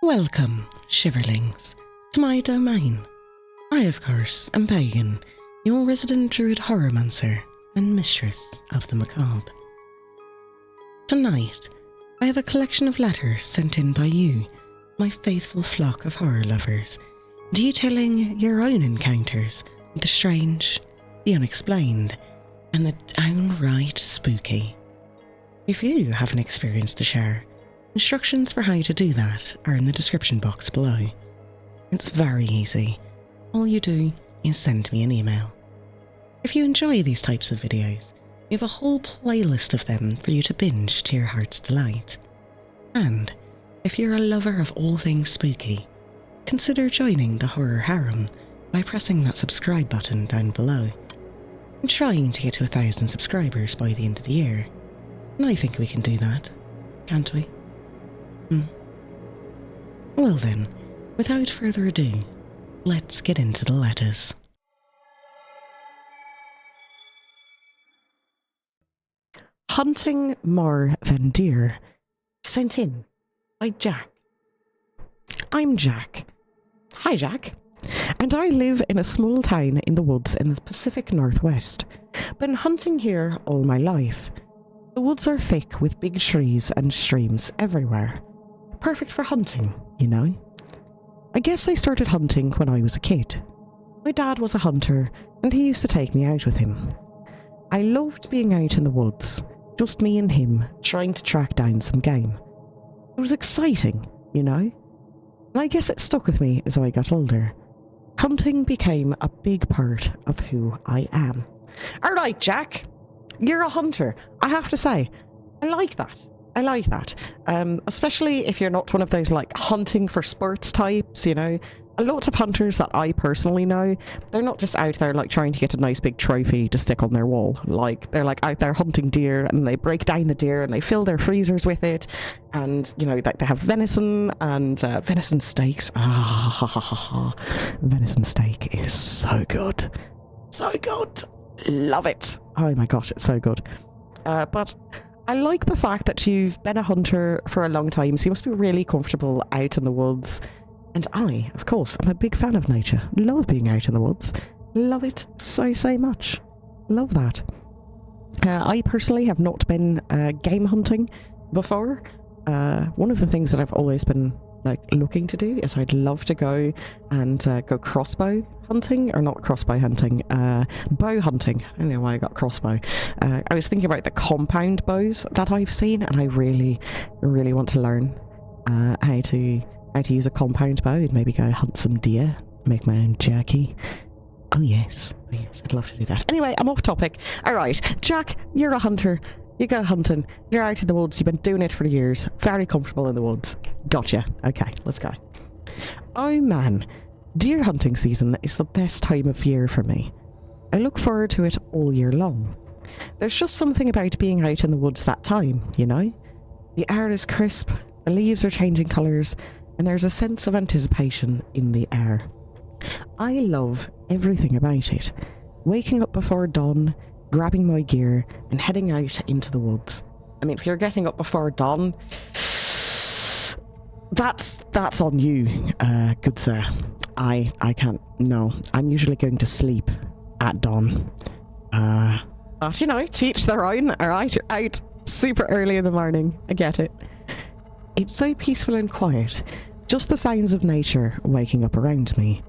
Welcome, shiverlings, to my domain. I, of course, am Pagan, your resident druid horrormancer and mistress of the macabre. Tonight, I have a collection of letters sent in by you, my faithful flock of horror lovers, detailing your own encounters with the strange, the unexplained, and the downright spooky. If you have an experience to share, instructions for how to do that are in the description box below. It's very easy. All you do is send me an email. If you enjoy these types of videos, we have a whole playlist of them for you to binge to your heart's delight. And if you're a lover of all things spooky, consider joining the horror harem by pressing that subscribe button down below. I'm trying to get to 1,000 subscribers by the end of the year, and I think we can do that, can't we? Well then, without further ado, let's get into the letters. Hunting more than deer. Sent in by Jack. I'm Jack. Hi Jack. And I live in a small town in the woods in the Pacific Northwest. Been hunting here all my life. The woods are thick with big trees and streams everywhere. Perfect for hunting, you know. I guess I started hunting when I was a kid. My dad was a hunter and he used to take me out with him. I loved being out in the woods, just me and him trying to track down some game. It was exciting, you know. And I guess it stuck with me as I got older. Hunting became a big part of who I am. Alright, Jack, you're a hunter. I have to say, I like that. Especially if you're not one of those like hunting for sports types, you know. A lot of hunters that I personally know, they're not just out there like trying to get a nice big trophy to stick on their wall. Like they're like out there hunting deer and they break down the deer and they fill their freezers with it. And, you know, they have venison and venison steaks. Venison steak is so good. So good. Love it. Oh my gosh, it's so good. But I like the fact that you've been a hunter for a long time, so you must be really comfortable out in the woods. And I, of course, am a big fan of nature. Love being out in the woods. Love it so much. Love that. I personally have not been game hunting before. One of the things that I've always been like looking to do is I'd love to go and go crossbow hunting, or not crossbow hunting, bow hunting. I don't know why I got crossbow. I was thinking about the compound bows that I've seen, and I really want to learn how to use a compound bow and maybe go hunt some deer, make my own jerky. Oh yes, I'd love to do that. Anyway, I'm off topic. Alright, Jack, you're a hunter. You go hunting, you're out in the woods, you've been doing it for years, very comfortable in the woods. Gotcha. Okay, let's go. Oh man, deer hunting season is the best time of year for me. I look forward to it all year long. There's just something about being out in the woods that time, you know? The air is crisp, the leaves are changing colours, and there's a sense of anticipation in the air. I love everything about it. Waking up before dawn, grabbing my gear and heading out into the woods. I mean, if you're getting up before dawn, that's on you, good sir. I can't. No, I'm usually going to sleep at dawn. But you know, teach their own. All right, you're out super early in the morning. I get it. It's so peaceful and quiet. Just the sounds of nature waking up around me.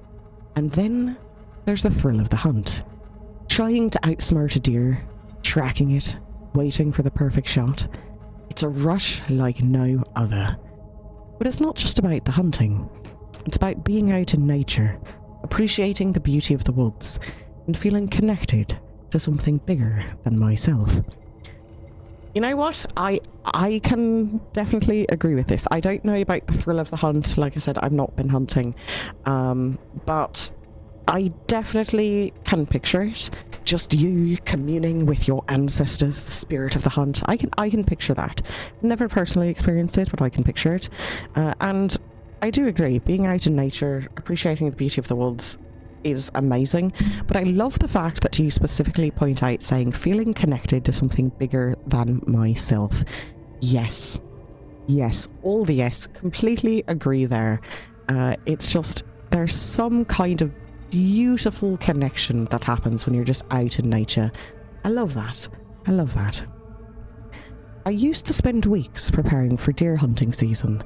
And then there's the thrill of the hunt. Trying to outsmart a deer, tracking it, waiting for the perfect shot. It's a rush like no other. But it's not just about the hunting. It's about being out in nature, appreciating the beauty of the woods, and feeling connected to something bigger than myself. You know what? I can definitely agree with this. I don't know about the thrill of the hunt. Like I said, I've not been hunting. But I definitely can picture it. Just you communing with your ancestors, the spirit of the hunt. I can picture that. Never personally experienced it, but I can picture it. And I do agree, being out in nature, appreciating the beauty of the woods is amazing. But I love the fact that you specifically point out saying feeling connected to something bigger than myself. Yes. Yes, all the yes. Completely agree there. It's just, there's some kind of beautiful connection that happens when you're just out in nature. I love that. I love that. I used to spend weeks preparing for deer hunting season,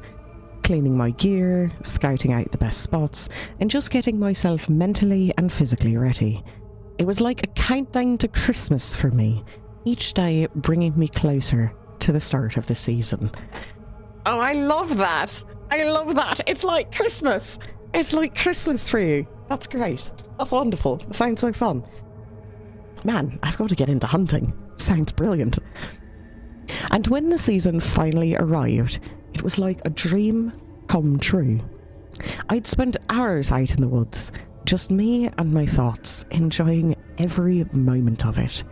cleaning my gear, scouting out the best spots, and just getting myself mentally and physically ready. It was like a countdown to Christmas for me, each day bringing me closer to the start of the season. Oh, I love that. I love that. It's like Christmas. It's like Christmas for you. That's great. That's wonderful. It sounds so fun. Man, I've got to get into hunting. Sounds brilliant. And when the season finally arrived, it was like a dream come true. I'd spent hours out in the woods, just me and my thoughts, enjoying every moment of it.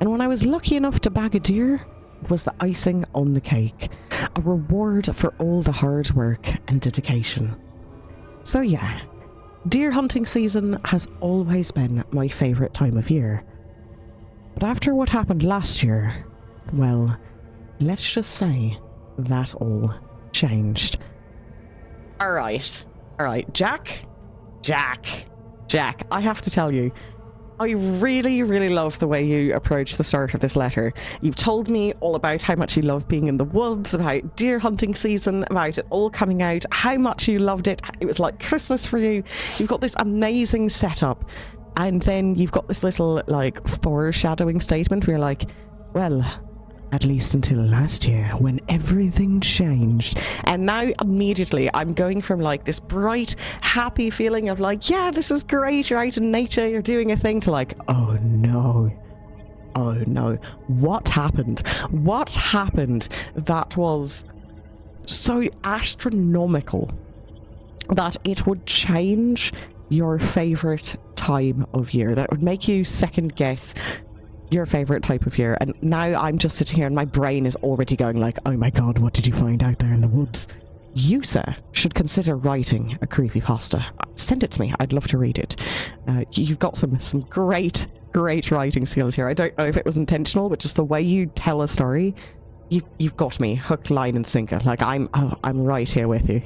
And when I was lucky enough to bag a deer, it was the icing on the cake, a reward for all the hard work and dedication. So yeah, deer hunting season has always been my favourite time of year. But after what happened last year, well, let's just say that all changed. Alright, Jack, I have to tell you, I really, really love the way you approach the start of this letter. You've told me all about how much you love being in the woods, about deer hunting season, about it all coming out, how much you loved it. It was like Christmas for you. You've got this amazing setup. And then you've got this little, like, foreshadowing statement where you're like, well, at least until last year when everything changed. And now immediately I'm going from like this bright, happy feeling of like, yeah, this is great, you're out in nature, you're doing a thing, to like, oh no, what happened that was so astronomical that it would change your favorite time of year, that would make you second guess your favorite type of year? And now I'm just sitting here and my brain is already going like, oh my god, what did you find out there in the woods? You, sir, should consider writing a creepypasta. Send it to me. I'd love to read it. You've got some great writing skills here. I don't know if it was intentional, but just the way you tell a story, you've got me hook, line and sinker. Like I'm right here with you.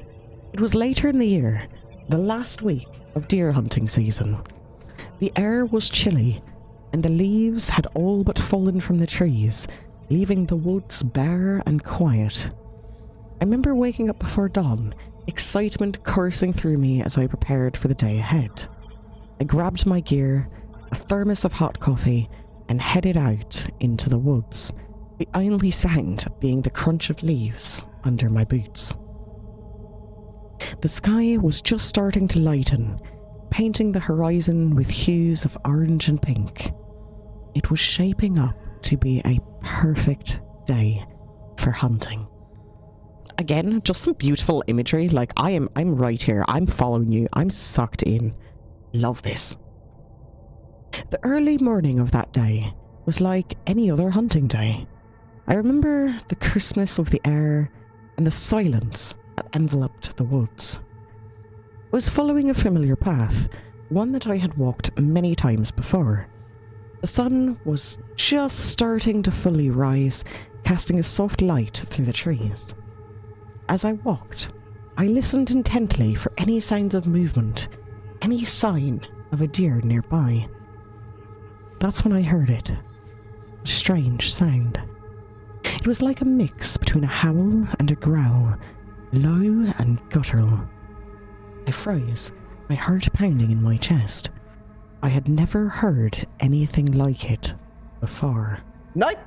It was later in the year, the last week of deer hunting season. The air was chilly, and the leaves had all but fallen from the trees, leaving the woods bare and quiet. I remember waking up before dawn, excitement coursing through me as I prepared for the day ahead. I grabbed my gear, a thermos of hot coffee, and headed out into the woods, the only sound being the crunch of leaves under my boots. The sky was just starting to lighten, painting the horizon with hues of orange and pink. It was shaping up to be a perfect day for hunting. Again, just some beautiful imagery. Like I'm right here. I'm following you. I'm sucked in. Love this. The early morning of that day was like any other hunting day. I remember the crispness of the air and the silence that enveloped the woods. I was following a familiar path, one that I had walked many times before. The sun was just starting to fully rise, casting a soft light through the trees. As I walked, I listened intently for any signs of movement, any sign of a deer nearby. That's when I heard it. A strange sound. It was like a mix between a howl and a growl, low and guttural. I froze, my heart pounding in my chest. I had never heard anything like it before. Nope.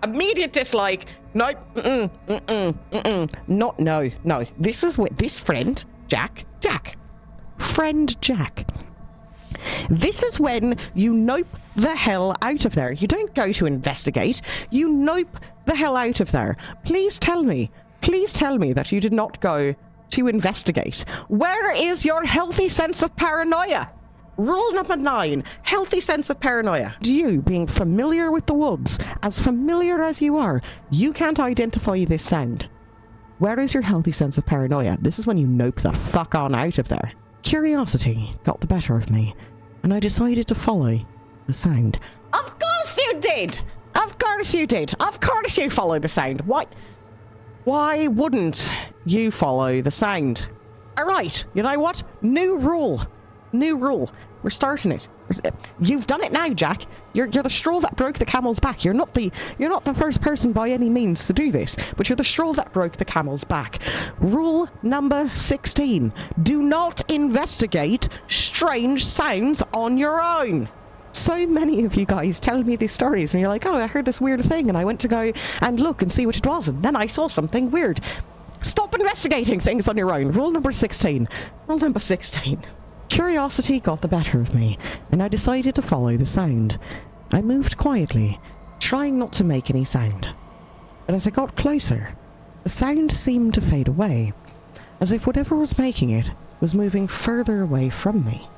Immediate dislike. Nope. Not no. This is what this friend Jack. Friend Jack. This is when you nope the hell out of there. You don't go to investigate. You nope the hell out of there. Please tell me that you did not go to investigate. Where is your healthy sense of paranoia? Rule number 9, healthy sense of paranoia. You, being familiar with the woods, as familiar as you are, you can't identify this sound. Where is your healthy sense of paranoia? This is when you nope the fuck on out of there. Curiosity got the better of me, and I decided to follow the sound. Of course you did! Of course you followed the sound. What? Why wouldn't you follow the sound? All right, you know what? New rule. New rule. We're starting it. You've done it now, Jack. You're the straw that broke the camel's back. You're not the first person by any means to do this, but you're the straw that broke the camel's back. Rule number 16. Do not investigate strange sounds on your own. So many of you guys tell me these stories and you're like, oh, I heard this weird thing and I went to go and look and see what it was and then I saw something weird. Stop investigating things on your own. Rule number 16. Rule number 16. Curiosity got the better of me, and I decided to follow the sound. I moved quietly, trying not to make any sound. But as I got closer, the sound seemed to fade away, as if whatever was making it was moving further away from me.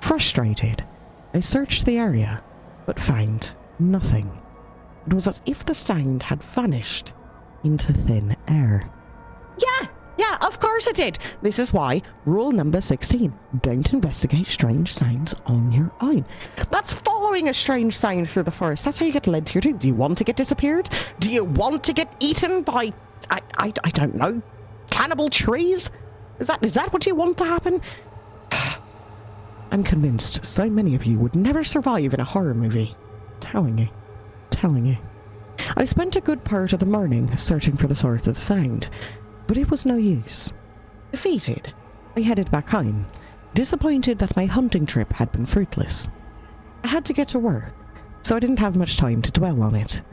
Frustrated, I searched the area, but found nothing. It was as if the sound had vanished into thin air. Yeah, of course it did. This is why rule number 16. Don't investigate strange sounds on your own. That's following a strange sound through the forest. That's how you get led to your doom. Do you want to get disappeared? Do you want to get eaten by, I don't know, cannibal trees? Is that what you want to happen? I'm convinced so many of you would never survive in a horror movie. Telling you. I spent a good part of the morning searching for the source of the sound. But it was no use. Defeated, I headed back home, disappointed that my hunting trip had been fruitless. I had to get to work, so I didn't have much time to dwell on it.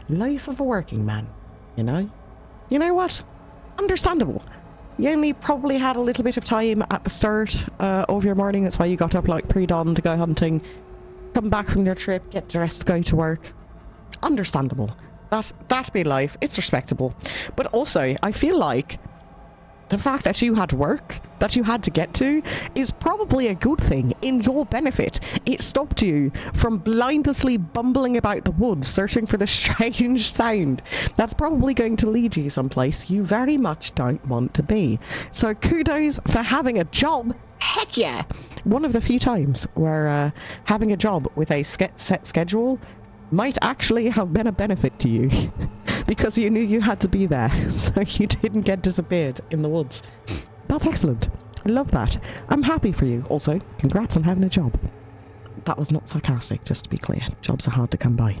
Life of a working man, you know? You know what? Understandable. You only probably had a little bit of time at the start of your morning, that's why you got up like pre-dawn to go hunting, come back from your trip, get dressed, go to work. Understandable. That be life. It's respectable. But also, I feel like the fact that you had work that you had to get to is probably a good thing in your benefit. It stopped you from blindlessly bumbling about the woods searching for the strange sound that's probably going to lead you someplace you very much don't want to be. So kudos for having a job. Heck yeah! One of the few times where having a job with a set schedule might actually have been a benefit to you because you knew you had to be there so you didn't get disappeared in the woods. That's excellent. I love that. I'm happy for you. Also, congrats on having a job. That was not sarcastic, just to be clear. Jobs are hard to come by.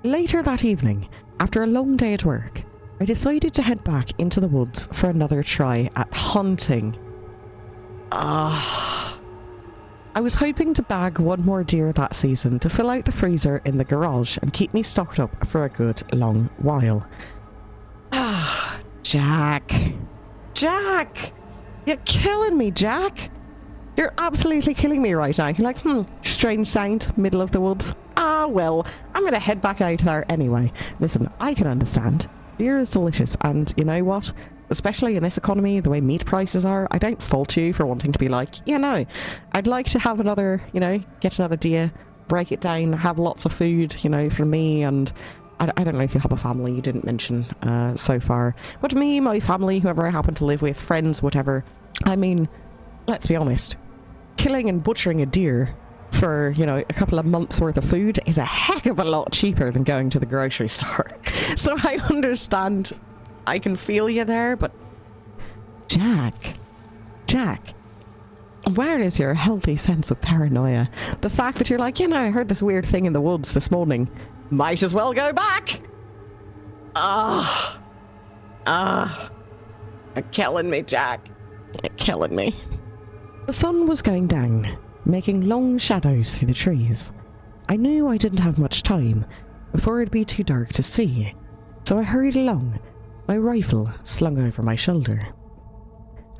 Later that evening, after a long day at work, I decided to head back into the woods for another try at hunting. I was hoping to bag one more deer that season to fill out the freezer in the garage and keep me stocked up for a good long while. Jack. You're killing me, Jack. You're absolutely killing me right now. You're like, strange sound, middle of the woods. Well, I'm going to head back out there anyway. Listen, I can understand. Deer is delicious, and you know what? Especially in this economy, the way meat prices are, I don't fault you for wanting to be like, yeah, no, I'd like to have another, get another deer, break it down, have lots of food, for me, and I don't know if you have a family, you didn't mention so far, but me, my family, whoever I happen to live with, friends, whatever, I mean, let's be honest, killing and butchering a deer for, a couple of months worth of food is a heck of a lot cheaper than going to the grocery store. So I understand, I can feel you there, but Jack, where is your healthy sense of paranoia? The fact that you're like, I heard this weird thing in the woods this morning. Might as well go back. You're killing me, Jack. You're killing me. The sun was going down, making long shadows through the trees. I knew I didn't have much time before it'd be too dark to see, so I hurried along, my rifle slung over my shoulder.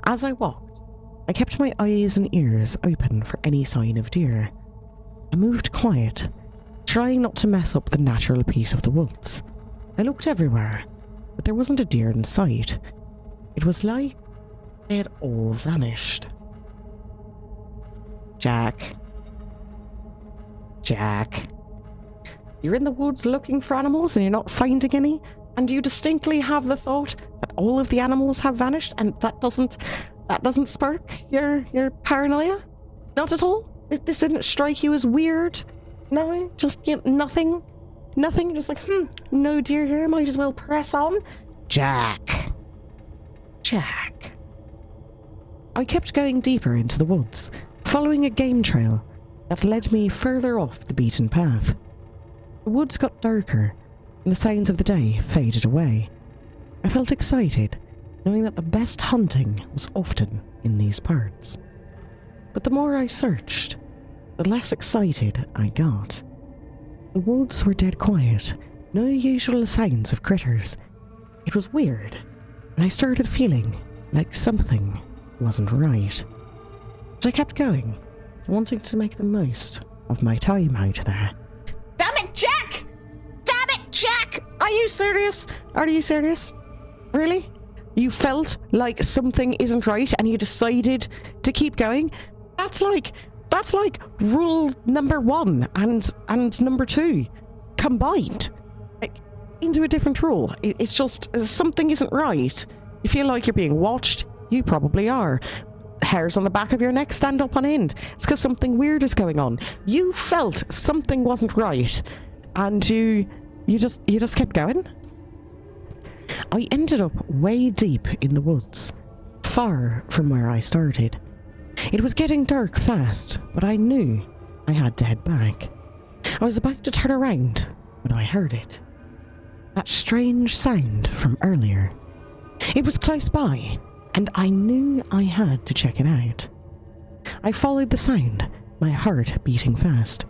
As I walked, I kept my eyes and ears open for any sign of deer. I moved quiet, trying not to mess up the natural peace of the woods. I looked everywhere, but there wasn't a deer in sight. It was like they had all vanished. Jack. You're in the woods looking for animals and you're not finding any? And you distinctly have the thought that all of the animals have vanished, and that doesn't spark your paranoia? Not at all? This didn't strike you as weird? No? Just nothing? Nothing? Just like, no deer here, might as well press on? Jack. Jack. I kept going deeper into the woods, following a game trail that led me further off the beaten path. The woods got darker, and the sounds of the day faded away. I felt excited, knowing that the best hunting was often in these parts. But the more I searched, the less excited I got. The woods were dead quiet, no usual signs of critters. It was weird, and I started feeling like something wasn't right. But I kept going, wanting to make the most of my time out there. Damn it, Jack! Damn it, Jack! Are you serious? Are you serious? Really? You felt like something isn't right and you decided to keep going? That's like rule number 1 and number 2 combined, like, into a different rule. It's just something isn't right. You feel like you're being watched. You probably are. Hairs on the back of your neck stand up on end. It's because something weird is going on. You felt something wasn't right, and you just kept going. I ended up way deep in the woods, far from where I started. It was getting dark fast, but I knew I had to head back. I was about to turn around when I heard it. That strange sound from earlier. It was close by, and I knew I had to check it out. I followed the sound, my heart beating fast.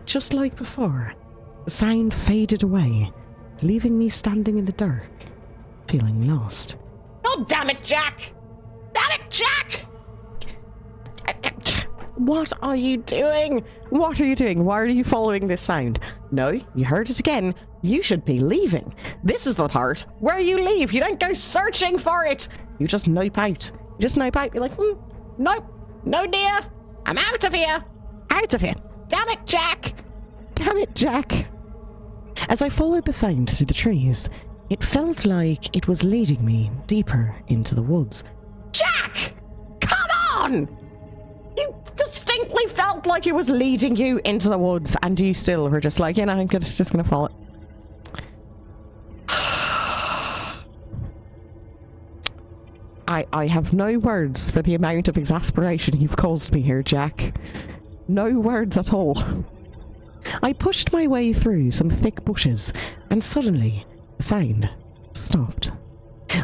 Just like before, the sound faded away, leaving me standing in the dark, feeling lost. Oh, damn it, Jack! Damn it, Jack! What are you doing? What are you doing? Why are you following this sound? No, you heard it again. You should be leaving. This is the part where you leave. You don't go searching for it. You just nope out. You just nope out. You're like, nope, no dear. I'm out of here. Out of here. Damn it, Jack. Damn it, Jack. As I followed the sound through the trees, it felt like it was leading me deeper into the woods. Jack! Come on! You distinctly felt like it was leading you into the woods, and you still were just like, I'm just gonna follow it. I have no words for the amount of exasperation you've caused me here, Jack. No words at all. I pushed my way through some thick bushes, and suddenly the sound stopped.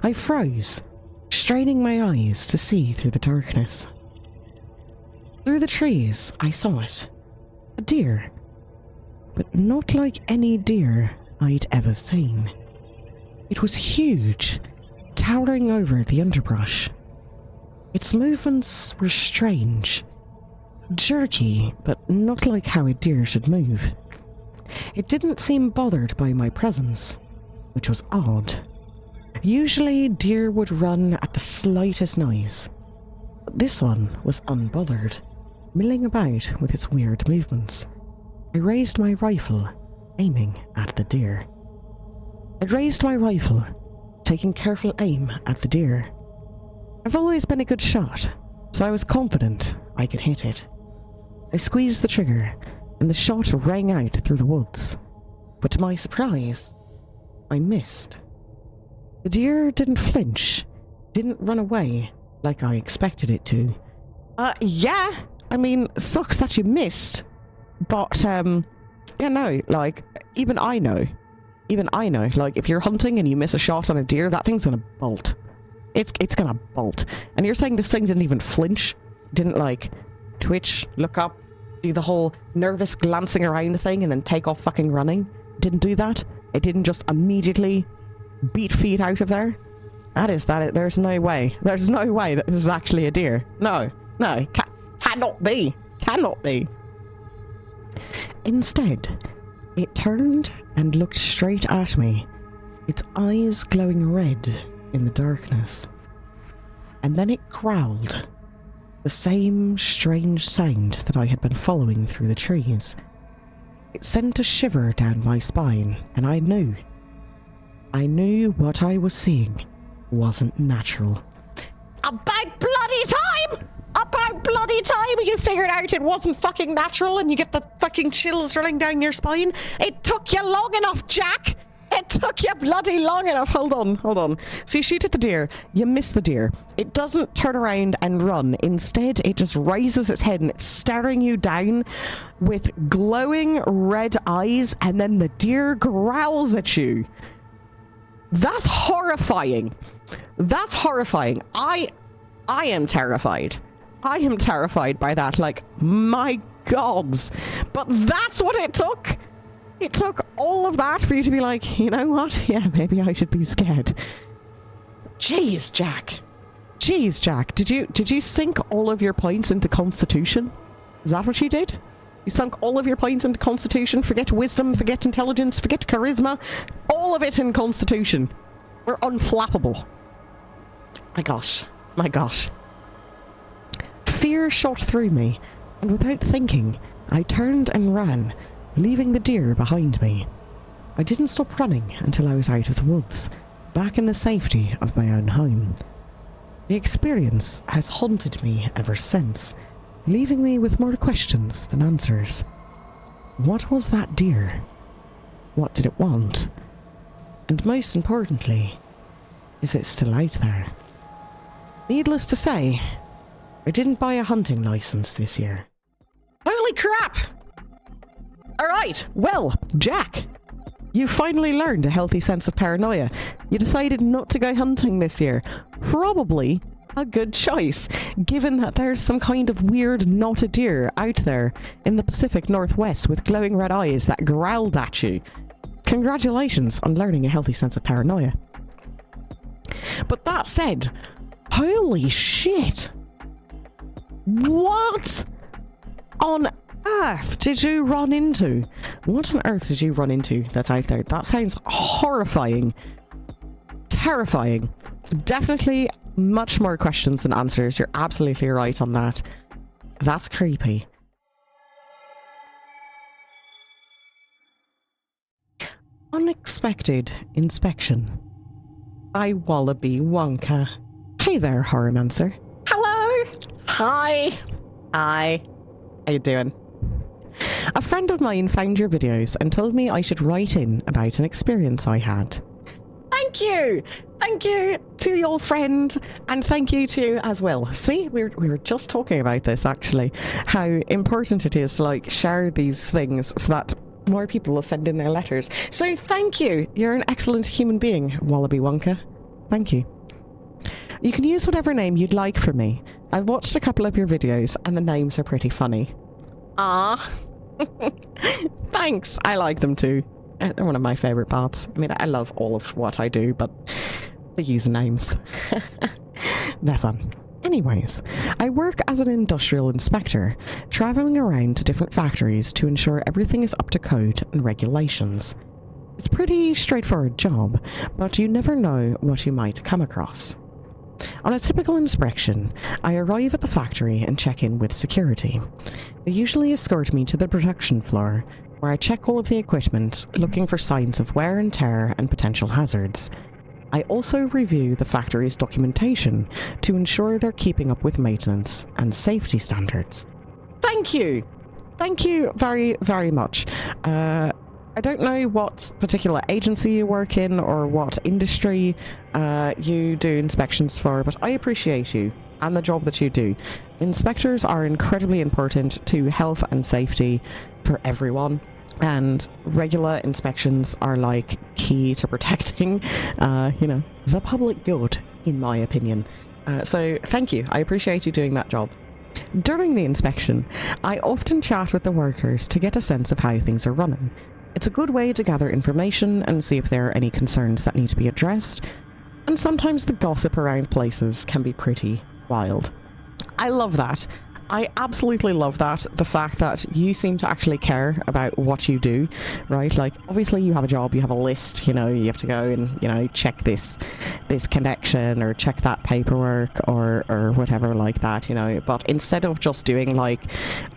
I froze, straining my eyes to see through the darkness. Through the trees, I saw it. A deer. But not like any deer I'd ever seen. It was huge, towering over the underbrush. Its movements were strange. Jerky, but not like how a deer should move. It didn't seem bothered by my presence, which was odd. Usually, deer would run at the slightest noise. But this one was unbothered, milling about with its weird movements. I raised my rifle, aiming at the deer. I raised my rifle, taking careful aim at the deer. I've always been a good shot, so I was confident I could hit it. I squeezed the trigger, and the shot rang out through the woods. But to my surprise, I missed. The deer didn't flinch, didn't run away like I expected it to. Yeah, I mean, sucks that you missed, but, like, even I know, like, if you're hunting and you miss a shot on a deer, that thing's gonna bolt. It's gonna bolt. And you're saying this thing didn't even flinch? Didn't, like, twitch, look up, do the whole nervous glancing around thing and then take off fucking running? Didn't do that? It didn't just immediately beat feet out of there? There's no way. There's no way that this is actually a deer. No, cannot be. Cannot be. Instead, it turned and looked straight at me, its eyes glowing red in the darkness. And then it growled, the same strange sound that I had been following through the trees. It sent a shiver down my spine, and I knew what I was seeing wasn't natural. About bloody time you figured out it wasn't fucking natural and you get the fucking chills running down your spine. It took you long enough, Jack. It took you bloody long enough. Hold on. So you shoot at the deer, you miss the deer. It doesn't turn around and run. Instead, it just raises its head and it's staring you down with glowing red eyes, and then the deer growls at you. That's horrifying. That's horrifying. I am terrified. I am terrified by that. Like, my gods. But that's what it took. It took all of that for you to be like, you know what? Yeah, maybe I should be scared. Jeez, Jack. Jeez, Jack. Did you sink all of your points into Constitution? Is that what you did? You sunk all of your points into Constitution? Forget wisdom, forget intelligence, forget charisma. All of it in Constitution. We're unflappable. My gosh. My gosh. Fear shot through me, and without thinking, I turned and ran, leaving the deer behind me. I didn't stop running until I was out of the woods, back in the safety of my own home. The experience has haunted me ever since, leaving me with more questions than answers. What was that deer? What did it want? And most importantly, is it still out there? Needless to say, I didn't buy a hunting license this year. Holy crap! Alright, well, Jack, you finally learned a healthy sense of paranoia. You decided not to go hunting this year. Probably a good choice, given that there's some kind of weird knotted deer out there in the Pacific Northwest with glowing red eyes that growled at you. Congratulations on learning a healthy sense of paranoia. But that said, holy shit! What on earth did you run into? What on earth did you run into that's out there? That sounds horrifying. Terrifying. Definitely much more questions than answers. You're absolutely right on that. That's creepy. Unexpected inspection by Wallaby Wonka. Hey there, Horrormancer. Hello. Hi. Hi. How you doing? A friend of mine found your videos and told me I should write in about an experience I had. Thank you! Thank you to your friend, and thank you to you as well. See, we were just talking about this, actually, how important it is to, like, share these things so that more people will send in their letters. So thank you! You're an excellent human being, Wallaby Wonka. Thank you. You can use whatever name you'd like for me. I watched a couple of your videos, and the names are pretty funny. Ah, thanks. I like them too. They're one of my favourite parts. I mean, I love all of what I do, but the usernames. They're fun. Anyways, I work as an industrial inspector, travelling around to different factories to ensure everything is up to code and regulations. It's a pretty straightforward job, but you never know what you might come across. On a typical inspection, I arrive at the factory and check in with security. They usually escort me to the production floor, where I check all of the equipment, looking for signs of wear and tear and potential hazards. I also review the factory's documentation to ensure they're keeping up with maintenance and safety standards. Thank you! Thank you very, very much. I don't know what particular agency you work in or what industry you do inspections for, but I appreciate you and the job that you do. Inspectors are incredibly important to health and safety for everyone, and regular inspections are like key to protecting, the public good, in my opinion. So thank you. I appreciate you doing that job. During the inspection, I often chat with the workers to get a sense of how things are running. It's a good way to gather information and see if there are any concerns that need to be addressed, and sometimes the gossip around places can be pretty wild. I love that. I absolutely love that. The fact that you seem to actually care about what you do, right? Like, obviously you have a job, you have a list, you have to go and, check this connection or check that paperwork or whatever like that, but instead of just doing like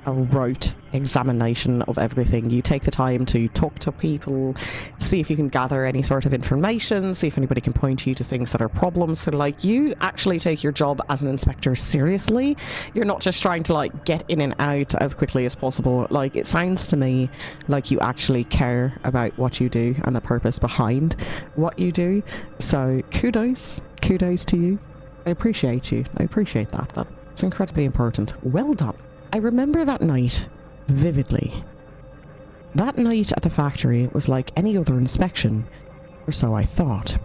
a rote examination of everything. You take the time to talk to people, see if you can gather any sort of information, see if anybody can point you to things that are problems. So like, you actually take your job as an inspector seriously. You're not just trying to like get in and out as quickly as possible. Like, it sounds to me like you actually care about what you do and the purpose behind what you do. So kudos to you. I appreciate you. I appreciate that. That's incredibly important. Well done. I remember that night vividly. That night at the factory was like any other inspection, or so I thought.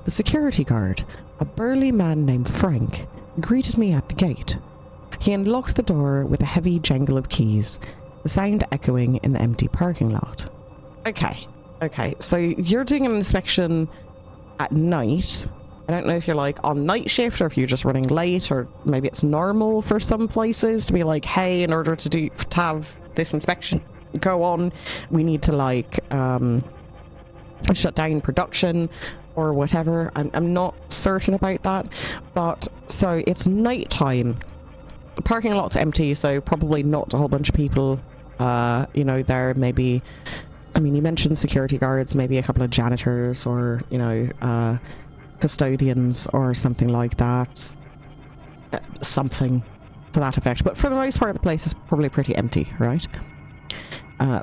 The security guard, a burly man named Frank, greeted me at the gate. He unlocked the door with a heavy jangle of keys, the sound echoing in the empty parking lot. Okay, so you're doing an inspection at night. I don't know if you're like on night shift or if you're just running late, or maybe it's normal for some places to be like, hey, in order to have this inspection go on, we need to like shut down production or whatever. I'm not certain about that, but so it's nighttime. The parking lot's empty, so probably not a whole bunch of people you know, there. Maybe, I mean, you mentioned security guards, maybe a couple of janitors, or you know, custodians or something like that, something to that effect. But for the most part, the place is probably pretty empty, right?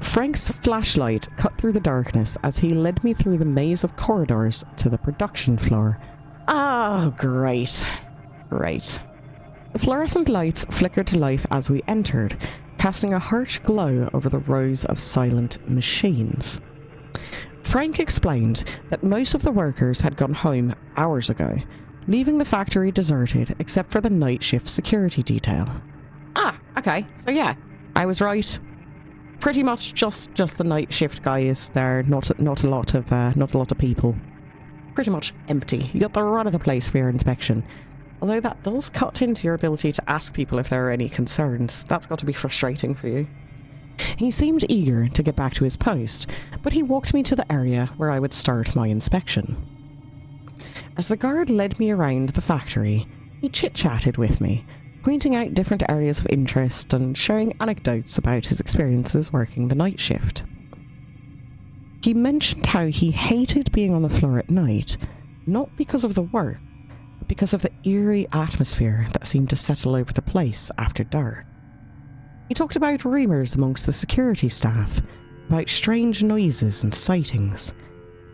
Frank's flashlight cut through the darkness as he led me through the maze of corridors to the production floor. Oh, great. The fluorescent lights flickered to life as we entered, casting a harsh glow over the rows of silent machines. Frank explained that most of the workers had gone home hours ago, leaving the factory deserted except for the night shift security detail. Ah, okay. So yeah, I was right. Pretty much just the night shift guy is there. Not a lot of people. Pretty much empty. You got the run of the place for your inspection. Although that does cut into your ability to ask people if there are any concerns. That's got to be frustrating for you. He seemed eager to get back to his post, but he walked me to the area where I would start my inspection. As the guard led me around the factory, he chit-chatted with me, pointing out different areas of interest and sharing anecdotes about his experiences working the night shift. He mentioned how he hated being on the floor at night, not because of the work, but because of the eerie atmosphere that seemed to settle over the place after dark. He talked about rumours amongst the security staff, about strange noises and sightings,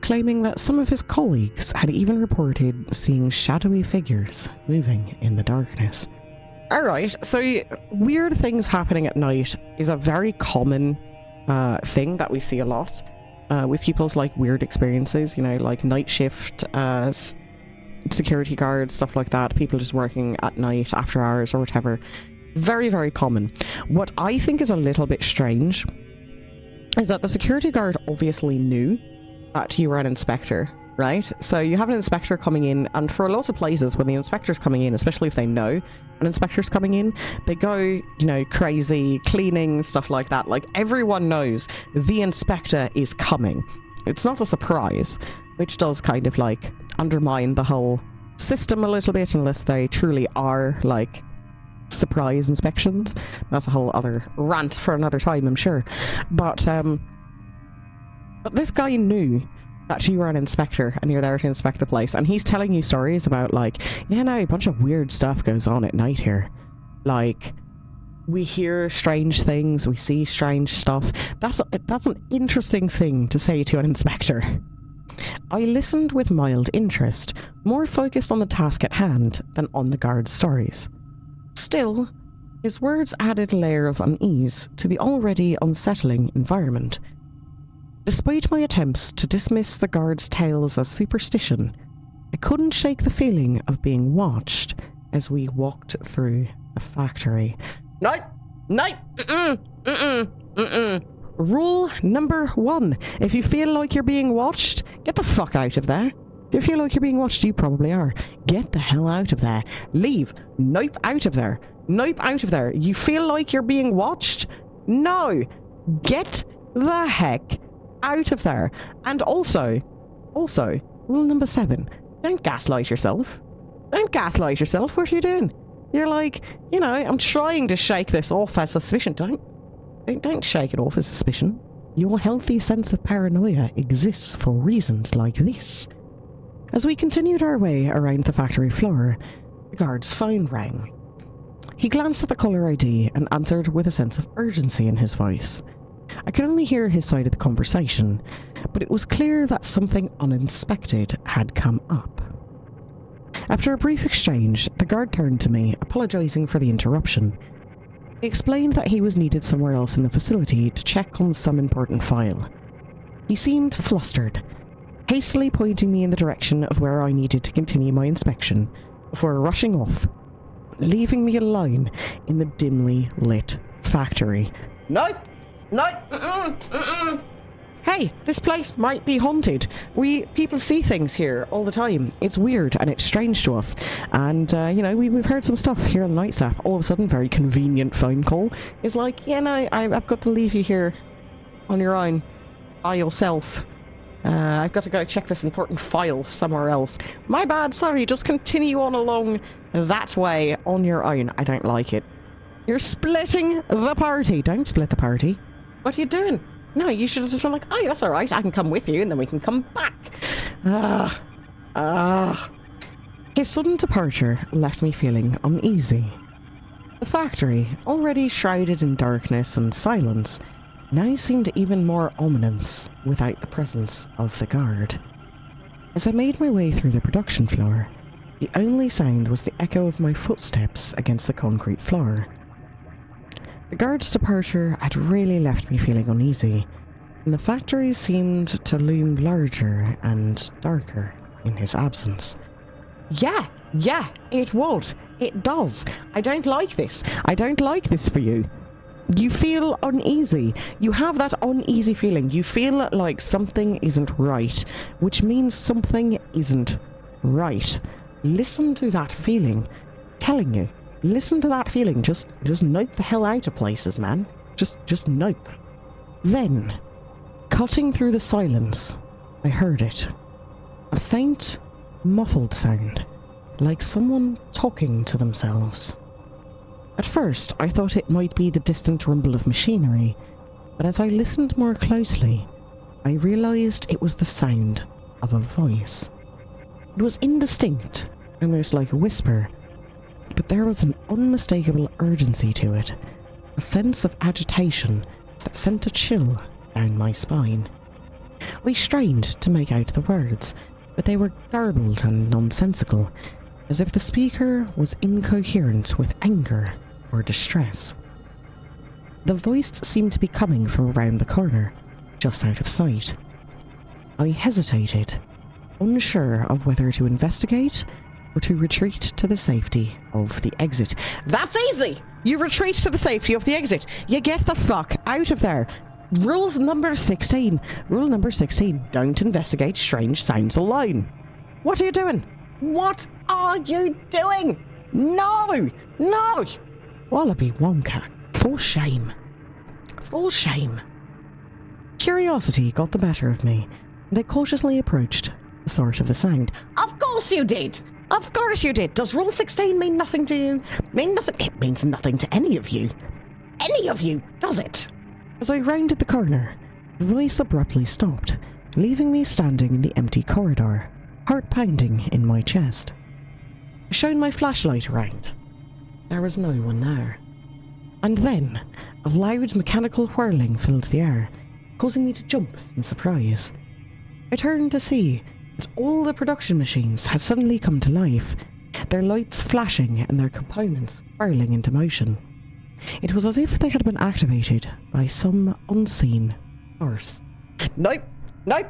claiming that some of his colleagues had even reported seeing shadowy figures moving in the darkness. Alright, so weird things happening at night is a very common thing that we see a lot with people's like weird experiences, you know, like night shift, security guards, stuff like that, people just working at night after hours or whatever. Very, very common. What I think is a little bit strange is that the security guard obviously knew that you were an inspector, right? So you have an inspector coming in, and for a lot of places, when the inspector's coming in, especially if they know an inspector's coming in, they go, you know, crazy, cleaning, stuff like that. Like, everyone knows the inspector is coming. It's not a surprise, which does kind of, like, undermine the whole system a little bit, unless they truly are, like, surprise inspections. That's a whole other rant for another time, I'm sure. But this guy knew that you were an inspector and you're there to inspect the place, and he's telling you stories about like, yeah, no, a bunch of weird stuff goes on at night here. Like, we hear strange things, we see strange stuff. That's an interesting thing to say to an inspector. I listened with mild interest, more focused on the task at hand than on the guard's stories. Still, his words added a layer of unease to the already unsettling environment. Despite my attempts to dismiss the guard's tales as superstition, I couldn't shake the feeling of being watched as we walked through the factory. Night! Rule number 1. If you feel like you're being watched, get the fuck out of there. If you feel like you're being watched, you probably are. Get the hell out of there. Leave. Nope, out of there. Nope, out of there. You feel like you're being watched? No. Get the heck out of there. And also, rule number 7. Don't gaslight yourself. Don't gaslight yourself. What are you doing? You're like, you know, I'm trying to shake this off as suspicion. Don't shake it off as suspicion. Your healthy sense of paranoia exists for reasons like this. As we continued our way around the factory floor, the guard's phone rang. He glanced at the caller ID and answered with a sense of urgency in his voice. I could only hear his side of the conversation, but it was clear that something unexpected had come up. After a brief exchange, the guard turned to me, apologising for the interruption. He explained that he was needed somewhere else in the facility to check on some important file. He seemed flustered, hastily pointing me in the direction of where I needed to continue my inspection before rushing off, leaving me alone in the dimly lit factory. Nope! Hey, this place might be haunted. People see things here all the time. It's weird and it's strange to us. And, we've heard some stuff here on the night staff. All of a sudden, very convenient phone call. It's like, I've got to leave you here on your own, by yourself. I've got to go check this important file somewhere else. My bad, sorry, just continue on along that way on your own. I don't like it. You're splitting the party. Don't split the party. What are you doing? No, you should have just been like, oh, that's alright, I can come with you and then we can come back. His sudden departure left me feeling uneasy. The factory, already shrouded in darkness and silence, now seemed even more ominous without the presence of the guard. As I made my way through the production floor, the only sound was the echo of my footsteps against the concrete floor. The guard's departure had really left me feeling uneasy, and the factory seemed to loom larger and darker in his absence. Yeah, it would. It does. I don't like this. I don't like this for you. You feel uneasy. You have that uneasy feeling. You feel like something isn't right, which means something isn't right. Listen to that feeling. Telling you. Listen to that feeling. Just nope the hell out of places, man. Just nope. Then, cutting through the silence, I heard it. A faint, muffled sound, like someone talking to themselves. At first, I thought it might be the distant rumble of machinery, but as I listened more closely, I realised it was the sound of a voice. It was indistinct, almost like a whisper, but there was an unmistakable urgency to it, a sense of agitation that sent a chill down my spine. I strained to make out the words, but they were garbled and nonsensical, as if the speaker was incoherent with anger or distress. The voice seemed to be coming from around the corner, just out of sight. I hesitated, unsure of whether to investigate or to retreat to the safety of the exit. That's easy! You retreat to the safety of the exit. You get the fuck out of there. Rule number 16. Rule number 16. Don't investigate strange sounds alone. What are you doing? What are you doing? No! No! Wallaby Wonka. For shame. For shame. Curiosity got the better of me, and I cautiously approached the source of the sound. Of course you did! Of course you did! Does Rule 16 mean nothing to you? Mean nothing? It means nothing to any of you. Any of you, does it? As I rounded the corner, the voice abruptly stopped, leaving me standing in the empty corridor, heart pounding in my chest. I shone my flashlight around. There was no one there. And then, a loud mechanical whirling filled the air, causing me to jump in surprise. I turned to see that all the production machines had suddenly come to life, their lights flashing and their components whirling into motion. It was as if they had been activated by some unseen force. Nope. Nope.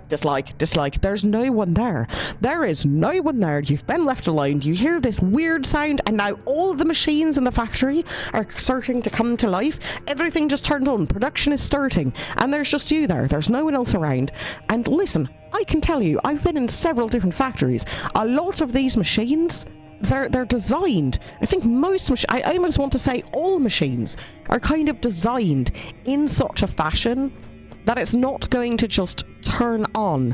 Dislike. There's no one there. There is no one there. You've been left alone. You hear this weird sound, and now all the machines in the factory are starting to come to life. Everything just turned on. Production is starting, and there's just you there. There's no one else around. And listen, I can tell you, I've been in several different factories. A lot of these machines, they're designed. I think I almost want to say all machines are kind of designed in such a fashion that it's not going to just turn on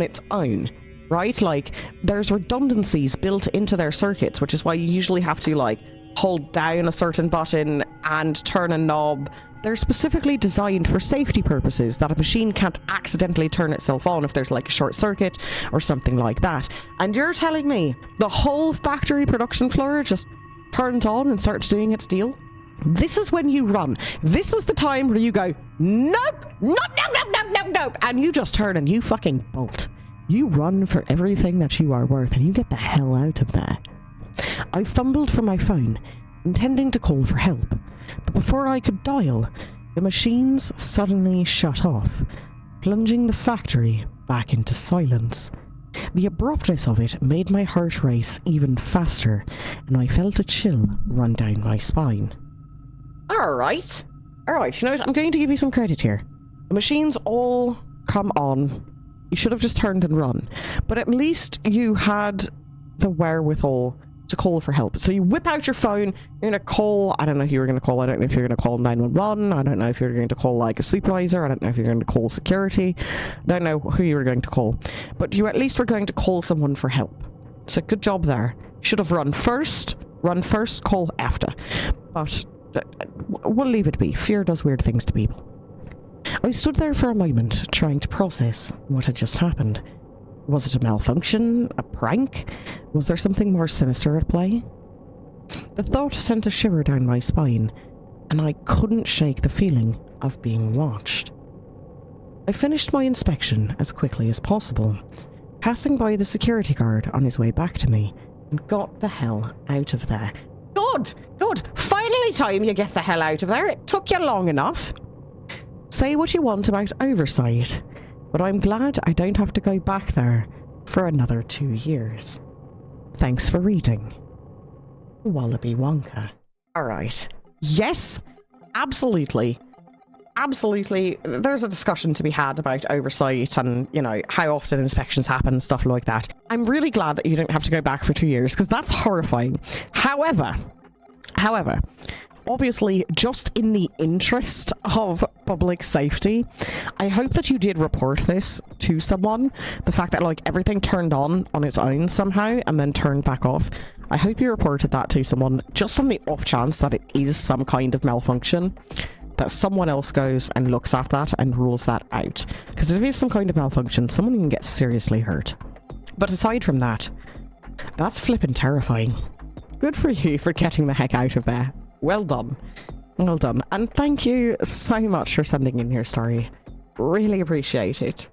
its own, right? Like, there's redundancies built into their circuits, which is why you usually have to, like, hold down a certain button and turn a knob. They're specifically designed for safety purposes, that a machine can't accidentally turn itself on if there's like a short circuit or something like that. And you're telling me the whole factory production floor just turns on and starts doing its deal? This is when you run. This is the time where you go, nope, nope, nope, nope, nope, nope, nope, and you just turn and you fucking bolt. You run for everything that you are worth and you get the hell out of there. I fumbled for my phone, intending to call for help, but before I could dial, the machines suddenly shut off, plunging the factory back into silence. The abruptness of it made my heart race even faster, and I felt a chill run down my spine. Alright, you know what, I'm going to give you some credit here. The machines all come on. You should have just turned and run, but at least you had the wherewithal to call for help. So you whip out your phone, you're gonna call, I don't know who you're gonna call, I don't know if you're gonna call 911, I don't know if you're going to call like a supervisor, I don't know if you're going to call security, I don't know who you were going to call, but you at least were going to call someone for help. So good job there. Should have run first, call after. But we'll leave it be. Fear does weird things to people. I stood there for a moment, trying to process what had just happened. Was it a malfunction? A prank? Was there something more sinister at play? The thought sent a shiver down my spine, and I couldn't shake the feeling of being watched. I finished my inspection as quickly as possible, passing by the security guard on his way back to me, and got the hell out of there. Good! Finally time you get the hell out of there. It took you long enough. Say what you want about oversight, but I'm glad I don't have to go back there for another 2 years. Thanks for reading. Wallaby Wonka. Alright. Yes, absolutely. Absolutely. There's a discussion to be had about oversight and, you know, how often inspections happen, stuff like that. I'm really glad that you don't have to go back for 2 years, because that's horrifying. However, obviously, just in the interest of public safety, I hope that you did report this to someone. The fact that, like, everything turned on its own somehow and then turned back off. I hope you reported that to someone, just on the off chance that it is some kind of malfunction, that someone else goes and looks at that and rules that out. Because if it is some kind of malfunction, someone can get seriously hurt. But aside from that, that's flippin' terrifying. Good for you for getting the heck out of there. Well done. Well done. And thank you so much for sending in your story. Really appreciate it.